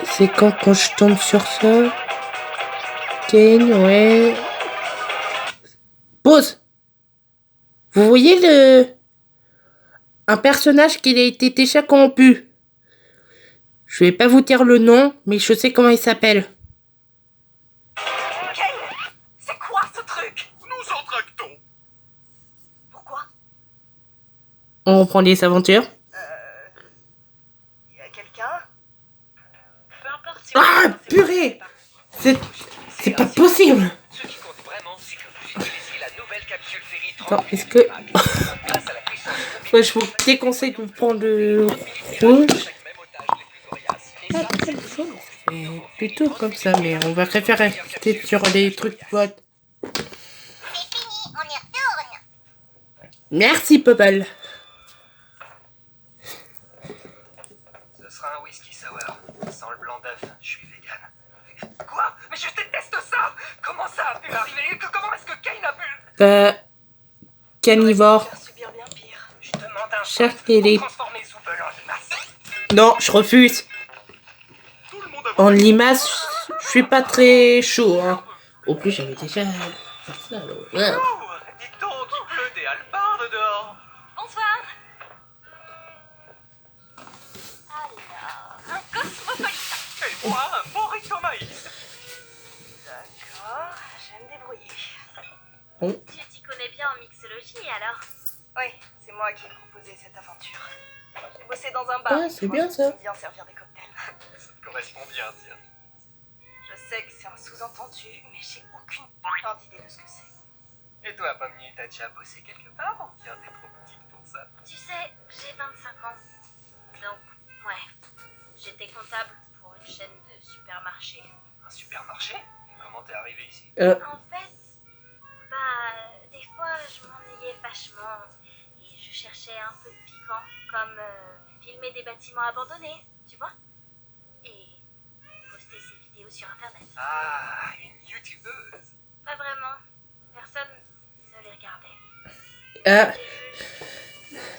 C'est quand je tombe sur ça. Kane, ouais. Pause. Vous voyez un personnage qui a été déjà corrompu. Je vais pas vous dire le nom, mais je sais comment il s'appelle. Kane, c'est quoi ce truc? Nous en tractons. Pourquoi? On reprend les aventures. Y a quelqu'un? Peu importe si Ah, purée! C'est pas possible! Ce qui compte vraiment, c'est que vous utilisiez la nouvelle capsule ferry Attends, est-ce que... grâce à la puissance Ouais, je vous déconseille de prendre le rouge. même otage les plus coriaces. C'est plutôt comme ça, mais on va préférer rester sur les trucs vote. C'est fini, on y retourne. Merci, Popple. Ce sera un whisky sour. Sans le blanc d'œuf, je suis vegan. Quoi? Mais je déteste ça! Comment ça a pu arriver? Comment est-ce que Kane a pu... Carnivore. faire subir bien pire. Je demande un Cherche pote les... pour transformer Zoubel en limace. Non, je refuse. Tout le monde a En limace, je suis pas très chaud, hein. Au plus, j'avais déjà... ça, alors. Ouais. Dites donc, il pleut des hallebardes dehors. Bonsoir. Alors, un cosmopolitain. Et moi, un burrito maïs. D'accord, je vais me débrouiller. Tu t'y connais bien en mixologie alors? Oui, c'est moi qui ai proposé cette aventure. J'ai bossé dans un bar. Ah, c'est bien ça. J'aime bien servir des cocktails. Ça te correspond bien, tiens. Je sais que c'est un sous-entendu, mais j'ai aucune putain d'idée de ce que c'est. Et toi, Pommier, t'as déjà bossé quelque part ou bien t'es trop petite pour ça? Tu sais, j'ai 25 ans. Donc, ouais. J'étais comptable pour une chaîne de supermarchés. Un supermarché? Et comment t'es arrivé ici? En fait, des fois, je m'ennuyais vachement. Et je cherchais un peu de piquant, comme filmer des bâtiments abandonnés, tu vois? Et poster ces vidéos sur Internet. Ah, une youtubeuse. Pas vraiment. Personne ne les regardait. Ah,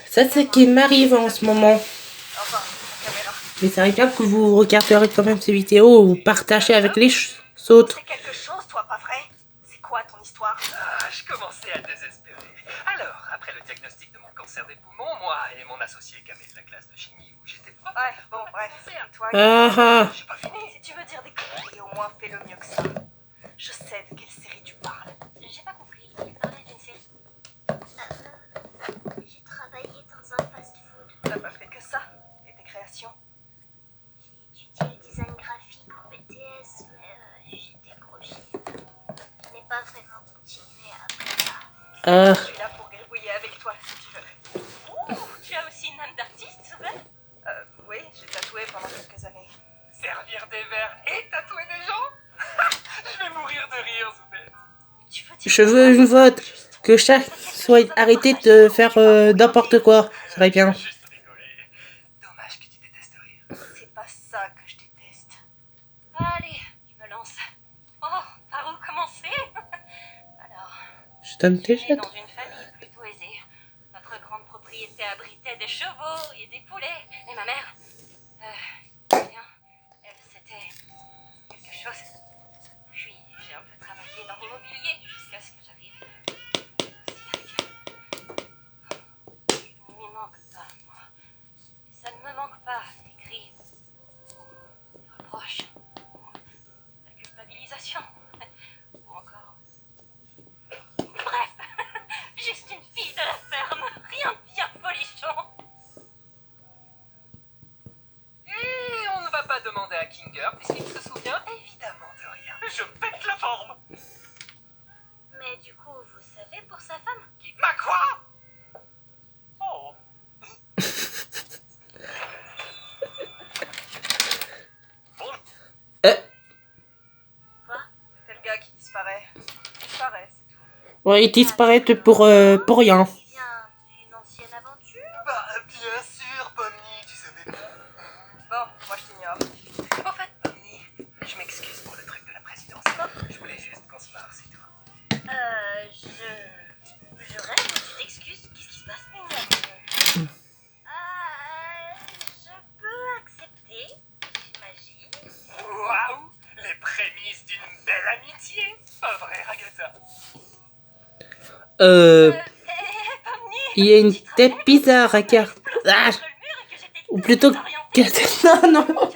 ça, c'est ce qui m'arrive en ce moment. Enfin, la caméra. Mais ça arrive bien que vous regarderez quand même ces vidéos ou partagez avec les autres. C'est quelque chose, toi, pas vrai? C'est quoi ton histoire? Ah, je commençais à désespérer. Alors, après le diagnostic de mon cancer des poumons, moi et mon associé Camé de la classe de chimie où j'étais prof... Ouais, bon, bref. Toi, Ah, J'ai pas fini. si tu veux dire des conneries, au moins fais-le mieux que ça. Je sais de quelle série tu parles. J'ai pas compris. Il parlait d'une série. J'ai travaillé dans un fast-food. T'as pas fait que ça. Et tes créations. J'ai étudié le design graphique au BTS, mais j'ai décroché. Je n'ai pas vraiment continué après ça. Je suis là pour gribouiller avec toi, si tu veux. Tu as aussi une âme d'artiste, Souvent? Oui, j'ai tatoué pendant quelques années. Servir des verres et tatouer des gens. Je vais mourir de rire, Zoubette. Tu veux dire je veux une vote. Que chaque soit arrêté de faire n'importe quoi. Ça serait bien. Juste rigoler. Dommage que tu détestes rire. c'est pas ça que je déteste. Allez, je me lance. Oh, par où commencer? Alors, Je donne je tes suis née jettes. dans une famille plutôt aisée. Notre grande propriété abritait des chevaux et des poulets. Et ma mère, bien, elle, c'était quelque chose. Puis j'ai un peu travaillé dans l'immobilier jusqu'à ce que j'arrive au cirque. Je ne m'y manque pas, moi. Et ça ne me manque pas, les cris, ou les reproches, ou la culpabilisation, Je pète la forme. Mais du coup, vous savez pour sa femme? Ma quoi? Oh. Bon, Quoi? C'est le gars qui disparaît. Il disparaît, c'est tout. Ouais, il disparaît pour rien. Il vient d'une ancienne aventure? bah, bien sûr, Pomni, tu savais pas. Bon, moi je t'ignore. En fait, Pomni, je m'excuse pour le truc de la présidence. Je voulais juste qu'on se marre, c'est tout. Je rêve ou tu t'excuses? Qu'est-ce qui se passe? Je peux accepter, j'imagine. Waouh, les prémices d'une belle amitié. Pas vrai, Agatha? Pomni, Il y a une tête bizarre à carte. Ah, ou plutôt que... Non, non.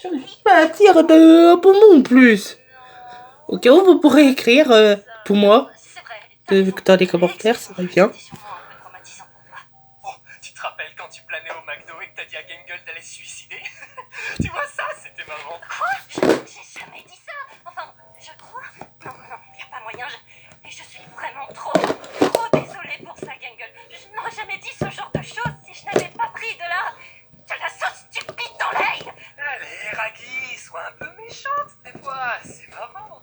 J'arrive pas à dire pour moi en plus. Au cas où vous pourrez écrire pour moi c'est vrai. dans les commentaires, ça va bien. C'était sûrement un peu traumatisant pour toi. Oh, tu te rappelles quand tu planais au McDo et que t'as dit à Gangle d'aller se suicider? Tu vois, ça, c'était marrant. Quoi? J'ai jamais dit ça. Enfin, je crois. Non, y a pas moyen. Je suis vraiment trop désolée pour ça, Gangle. Je n'aurais jamais dit ce genre de choses si je n'avais pas pris de la sauce stupide dans l'œil. Allez, Raggy, sois un peu méchante des fois, c'est marrant.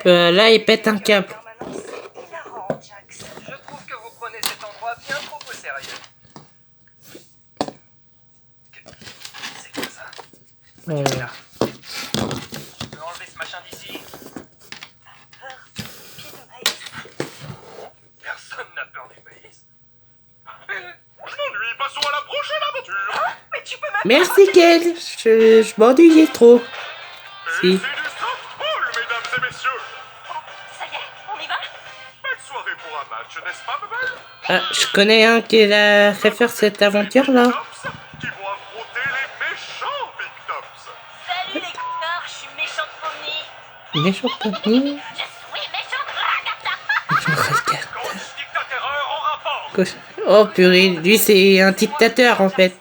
Ouais. Là, il pète un câble. Permanent, c'est hilarant, Jax. Je trouve que vous prenez cet endroit bien trop au sérieux. C'est quoi ça? Tu es là. Je peux enlever ce machin d'ici? Pied de maïs. Personne n'a peur du maïs. Je m'ennuie, passons à la prochaine aventure. Mais tu peux même Merci, Kel. Je m'ennuyais trop. Et Si. c'est du softball, mesdames et messieurs. Ça y est, on y va? Belle soirée pour un match, n'est-ce pas, bebelle? Ah, je connais un qui a fait faire cette aventure-là. Tops qui vont affronter les méchants Big Tops. Salut les connards, je suis méchante Pomni. Méchant Pomni. Je suis méchante Agatha. Coach dictateur en rapport. Oh purée, lui c'est un dictateur en fait.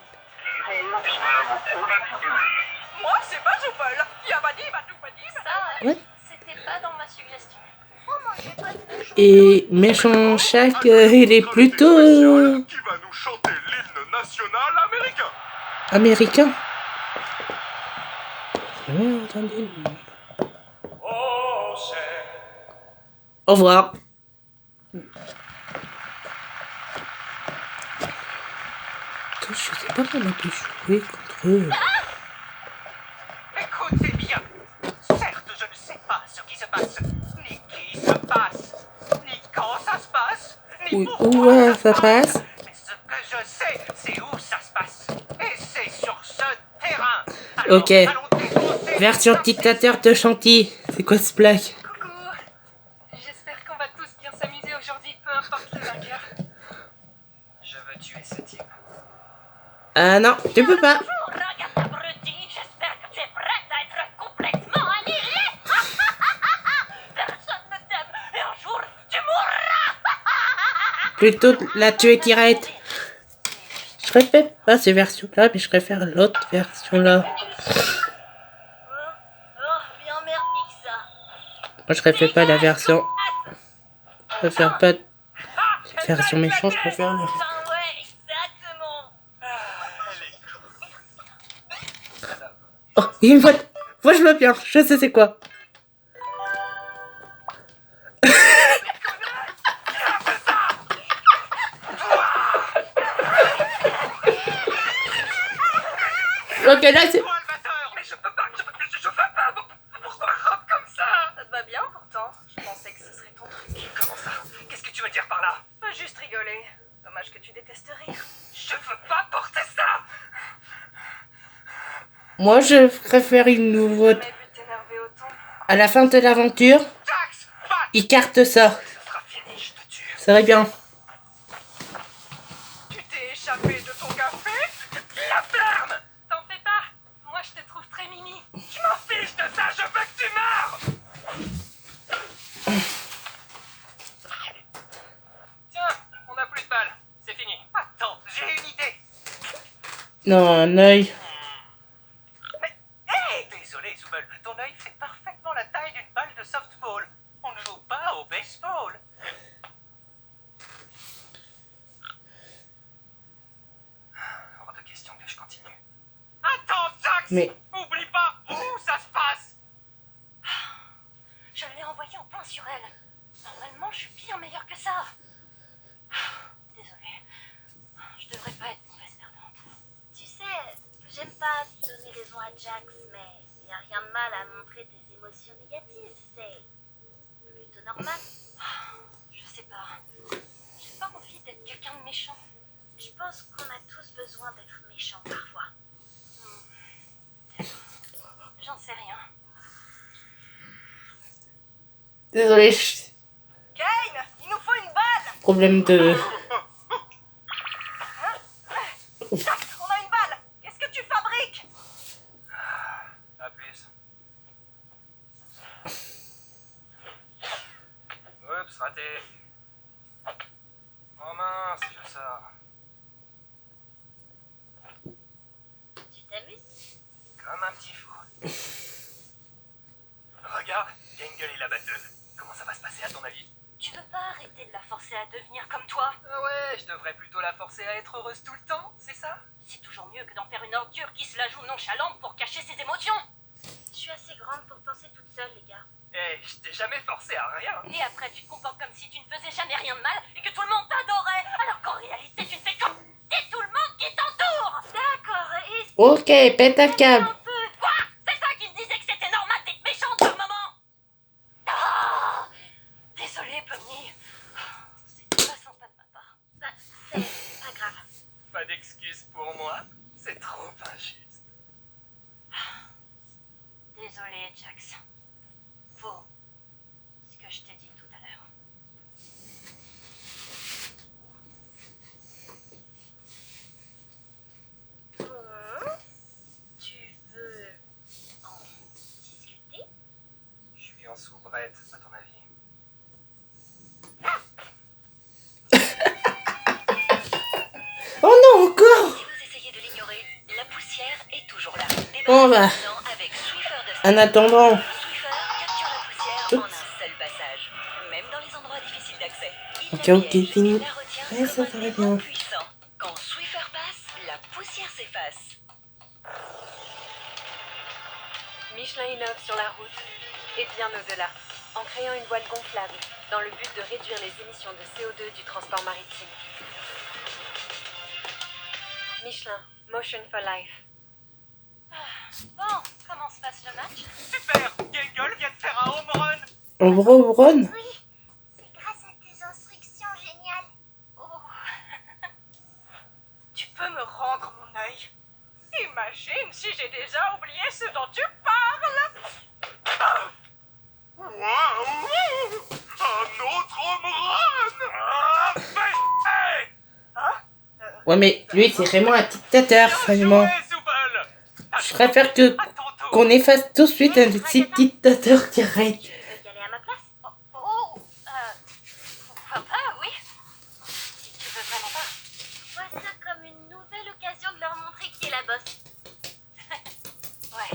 Moi, c'est pas Zoupol. Yabadi, badou, badi, Ça, Ouais. c'était pas dans ma suggestion. Oh, mangez pas de bouche. Et méchant Shaq, il est plutôt Qui va nous chanter l'hymne national américain. américain. Ouais, attendez. Oh, c'est... Au revoir. Putain, je sais pas comment on peut jouer contre eux. Écoutez bien. Certes, je ne sais pas ce qui se passe, ni qui se passe, ni quand ça se passe, ni Où pourquoi ça passe? Mais ce que je sais, c'est où ça se passe. Et c'est sur ce terrain. Alors, Ok. allons défoncer Version les dictateur de Chantilly. C'est quoi ce blague? Coucou. J'espère qu'on va tous bien s'amuser aujourd'hui, peu importe le vainqueur. Je veux tuer ce type. Ah non, tu peux pas. Bonjour, Agatha Brudi. J'espère que tu es prête à être complètement annihilée. Personne ne t'aime et un jour, tu mourras. Plutôt la tuer direct. Je répète pas ces versions-là, mais je préfère l'autre version-là. Oh, bien merdique ça. Moi, je préfère pas la version. Je préfère pas la version méchante, je préfère la. Ah ouais, exactement. Oh, il y a une boîte. Moi, je veux bien. Je sais c'est quoi. Ok, là, c'est. Toi, le batteur, mais je peux pas, je peux pas. Pourquoi Rob comme ça? Ça te va bien pourtant. Je pensais que ce serait ton truc. Comment ça? Qu'est-ce que tu veux dire par là? Faut juste rigoler. Dommage que tu détestes rire. Je veux pas porter ça. Moi, je préfère une nouveau. Jamais vu t'énerver autant. À la fin de l'aventure, Jax, va. il carte ça. Ce sera fini, je te tue. Ça va bien. Tu t'es échappé de ton café? La ferme. T'en fais pas. Moi, je te trouve très mimi. Je m'en fiche de ça, je veux que tu meurs. Tiens, on a plus de balles. C'est fini. Attends, j'ai une idée. Non, un œil. Mais, hey! Désolé, Zoubel, ton œil fait parfaitement la taille d'une balle de Mais... Oublie pas où ça se passe. Je l'ai envoyé en point sur elle. Normalement, je suis bien meilleure que ça. Désolée. Je devrais pas être mauvaise perdante. Tu sais, j'aime pas donner raison à Jax, mais y a rien de mal à montrer des émotions négatives, c'est plutôt normal. Je sais pas. J'ai pas envie d'être quelqu'un de méchant. Je pense qu'on a tous besoin d'être méchants parfois. J'en sais rien. Désolé, Kane, il nous faut une balle. problème de... Jax, on a une balle. Qu'est-ce que tu fabriques? À plus. Oups, raté. Oh mince, je sors. Tu t'amuses? Comme un petit fou. Regarde, Gangle est la batteuse. Comment ça va se passer à ton avis? Tu veux pas arrêter de la forcer à devenir comme toi? Ah ouais, je devrais plutôt la forcer à être heureuse tout le temps, c'est ça? C'est toujours mieux que d'en faire une ordure qui se la joue nonchalante pour cacher ses émotions. Je suis assez grande pour penser toute seule, les gars. Eh, je t'ai jamais forcé à rien. Et après, tu te comportes comme si tu ne faisais jamais rien de mal et que tout le monde t'adorait, alors qu'en réalité, tu ne fais que c'est tout le monde qui t'entoure. D'accord, et Ok, pète un câble. Un peu. Quoi? C'est ça qui me disait que c'était normal d'être méchante par moment. Ah, désolée, Bunny. C'était pas sympa de ma part. bah, c'est pas grave. Pas d'excuse pour moi, c'est trop injuste. Désolée, Jax. Faux. Ce que je t'ai dit tout à l'heure. Bon, tu veux en discuter? Je suis en soubrette, à ton avis. Oh non, encore. Si vous essayez de l'ignorer, la poussière est toujours là. Bon bah, Avec Swiffer de en attendant... Swiffer capture la poussière en un seul passage, même dans les endroits difficiles d'accès. Ok, fini. Ouais, ça va bien. Puissant. Quand Swiffer passe, la poussière s'efface. Michelin innove sur la route et bien au-delà, en créant une voile gonflable dans le but de réduire les émissions de CO2 du transport maritime. Michelin, Motion for Life. Bon, comment se passe le match? Super, Gangle vient de faire un home run. On rebronne. Oui, c'est grâce à tes instructions géniales. Oh. Tu peux me rendre mon œil? Imagine si j'ai déjà oublié ce dont tu parles. Waouh! Un autre home run! Hey! Ouais, mais lui, c'est vraiment un dictateur, franchement. Je préfère que qu'on efface tout de suite un petit dictateur direct. Tu veux y aller à ma place? Pourquoi pas, oui. Si tu veux vraiment pas. Vois ça comme une nouvelle occasion de leur montrer qui est la boss. Ouais.